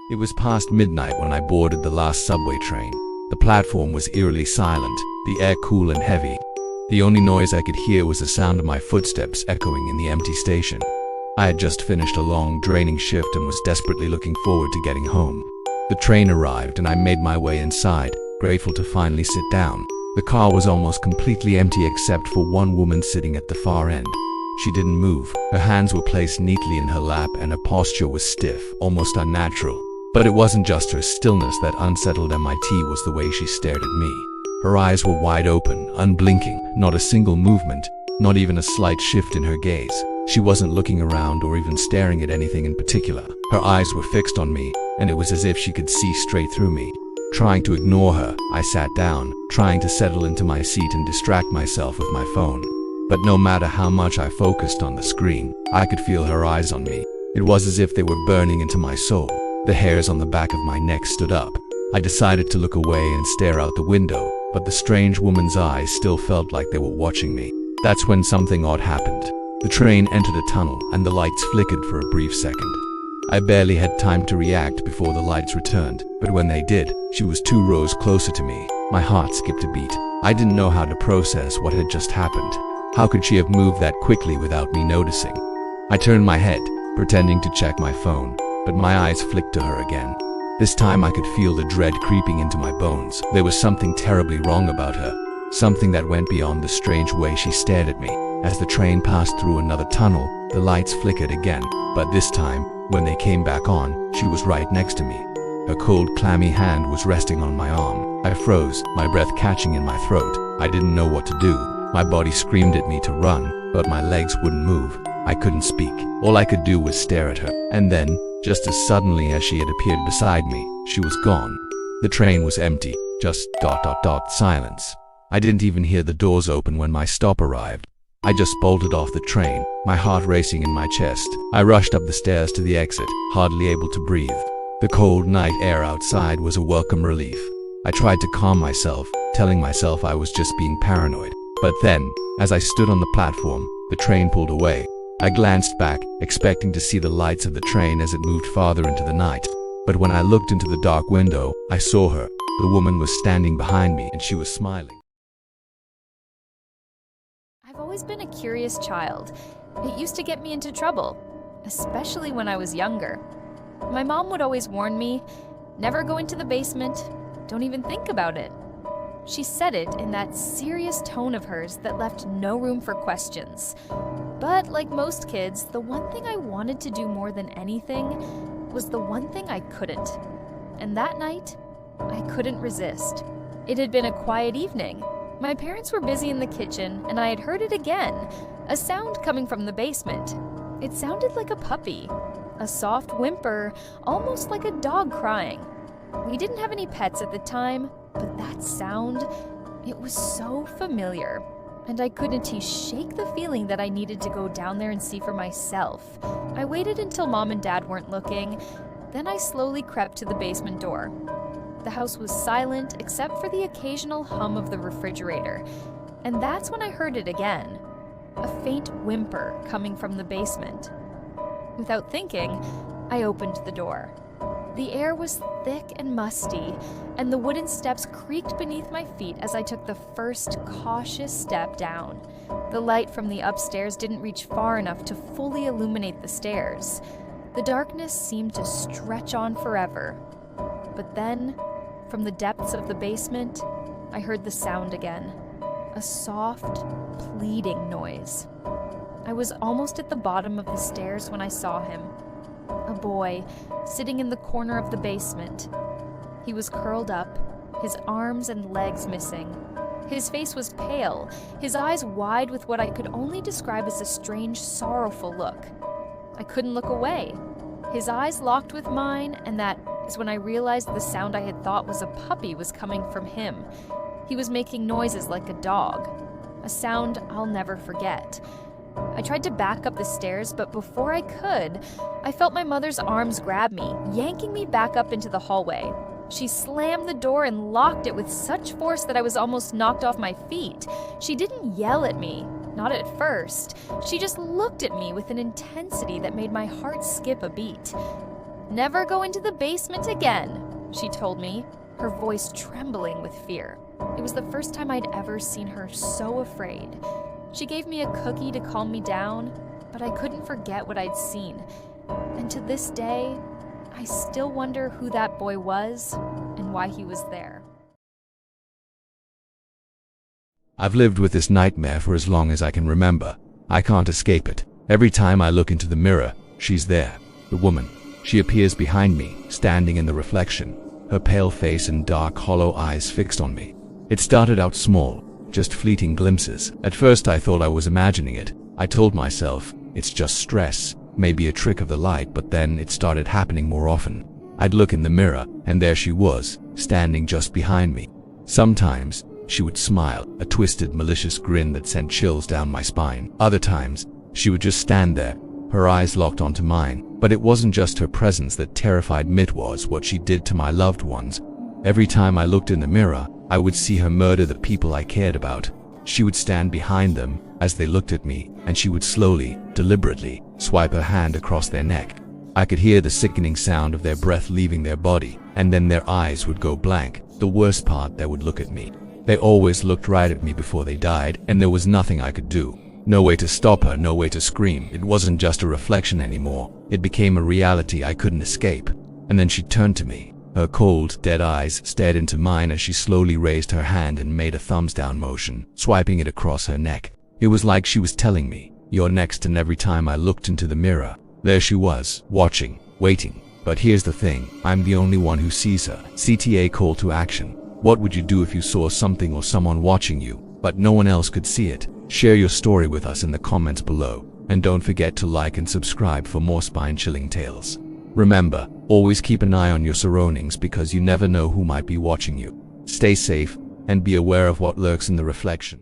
It was past midnight when I boarded the last subway train. The platform was eerily silent, the air cool and heavy. The only noise I could hear was the sound of my footsteps echoing in the empty station. I had just finished a long, draining shift and was desperately looking forward to getting home. The train arrived and I made my way inside, grateful to finally sit down. The car was almost completely empty except for one woman sitting at the far end. She didn't move. Her hands were placed neatly in her lap and her posture was stiff, almost unnatural. But it wasn't just her stillness that unsettled MIT, was the way she stared at me. Her eyes were wide open, unblinking, not a single movement, not even a slight shift in her gaze. She wasn't looking around or even staring at anything in particular. Her eyes were fixed on me, and it was as if she could see straight through me. Trying to ignore her, I sat down, trying to settle into my seat and distract myself with my phone. But no matter how much I focused on the screen, I could feel her eyes on me. It was as if they were burning into my soul. The hairs on the back of my neck stood up. I decided to look away and stare out the window, but the strange woman's eyes still felt like they were watching me. That's when something odd happened. The train entered a tunnel and the lights flickered for a brief second. I barely had time to react before the lights returned, but when they did, she was 2 rows closer to me. My heart skipped a beat. I didn't know how to process what had just happened. How could she have moved that quickly without me noticing? I turned my head, pretending to check my phone, but my eyes flicked to her again. This time I could feel the dread creeping into my bones. There was something terribly wrong about her, something that went beyond the strange way she stared at me. As the train passed through another tunnel, the lights flickered again, but this time, when they came back on, she was right next to me. Her cold, clammy hand was resting on my arm. I froze, my breath catching in my throat. I didn't know what to do. My body screamed at me to run, but my legs wouldn't move. I couldn't speak. All I could do was stare at her. And then, just as suddenly as she had appeared beside me, she was gone. The train was empty, just ... silence. I didn't even hear the doors open when my stop arrived. I just bolted off the train, my heart racing in my chest. I rushed up the stairs to the exit, hardly able to breathe. The cold night air outside was a welcome relief. I tried to calm myself, telling myself I was just being paranoid. But then, as I stood on the platform, the train pulled away. I glanced back, expecting to see the lights of the train as it moved farther into the night. But when I looked into the dark window, I saw her. The woman was standing behind me and she was smiling. I've always been a curious child. It used to get me into trouble, especially when I was younger. My mom would always warn me, never go into the basement, don't even think about it. She said it in that serious tone of hers that left no room for questions. But like most kids, the one thing I wanted to do more than anything was the one thing I couldn't. And that night, I couldn't resist. It had been a quiet evening. My parents were busy in the kitchen, and I had heard it again, a sound coming from the basement. It sounded like a puppy, a soft whimper, almost like a dog crying. We didn't have any pets at the time, but that sound, it was so familiar. And I couldn't shake the feeling that I needed to go down there and see for myself. I waited until Mom and Dad weren't looking, then I slowly crept to the basement door. The house was silent except for the occasional hum of the refrigerator, and that's when I heard it again, a faint whimper coming from the basement. Without thinking, I opened the door. The air was thick and musty, and the wooden steps creaked beneath my feet as I took the first cautious step down. The light from the upstairs didn't reach far enough to fully illuminate the stairs. The darkness seemed to stretch on forever. But then, from the depths of the basement, I heard the sound again, a soft, pleading noise. I was almost at the bottom of the stairs when I saw him. A boy, sitting in the corner of the basement. He was curled up, his arms and legs missing. His face was pale, his eyes wide with what I could only describe as a strange, sorrowful look. I couldn't look away. His eyes locked with mine, and that is when I realized the sound I had thought was a puppy was coming from him. He was making noises like a dog, a sound I'll never forget. I tried to back up the stairs, but before I could, I felt my mother's arms grab me, yanking me back up into the hallway. She slammed the door and locked it with such force that I was almost knocked off my feet. She didn't yell at me, not at first. She just looked at me with an intensity that made my heart skip a beat. "Never go into the basement again," she told me, her voice trembling with fear. It was the first time I'd ever seen her so afraid. She gave me a cookie to calm me down, but I couldn't forget what I'd seen. And to this day, I still wonder who that boy was and why he was there. I've lived with this nightmare for as long as I can remember. I can't escape it. Every time I look into the mirror, she's there. The woman. She appears behind me, standing in the reflection, her pale face and dark, hollow eyes fixed on me. It started out small, just fleeting glimpses. At first I thought I was imagining it. I told myself, it's just stress, maybe a trick of the light, but then it started happening more often. I'd look in the mirror, and there she was, standing just behind me. Sometimes, she would smile, a twisted, malicious grin that sent chills down my spine. Other times, she would just stand there, her eyes locked onto mine. But it wasn't just her presence that terrified me, it was what she did to my loved ones. Every time I looked in the mirror, I would see her murder the people I cared about. She would stand behind them as they looked at me, and she would slowly, deliberately, swipe her hand across their neck. I could hear the sickening sound of their breath leaving their body, and then their eyes would go blank. The worst part, they would look at me. They always looked right at me before they died, and there was nothing I could do. No way to stop her, no way to scream. It wasn't just a reflection anymore. It became a reality I couldn't escape. And then she turned to me. Her cold, dead eyes stared into mine as she slowly raised her hand and made a thumbs down motion, swiping it across her neck. It was like she was telling me, "You're next," and every time I looked into the mirror, there she was, watching, waiting. But here's the thing, I'm the only one who sees her. CTA call to action. What would you do if you saw something or someone watching you, but no one else could see it? Share your story with us in the comments below, and don't forget to like and subscribe for more spine-chilling tales. Remember, always keep an eye on your surroundings because you never know who might be watching you. Stay safe, and be aware of what lurks in the reflection.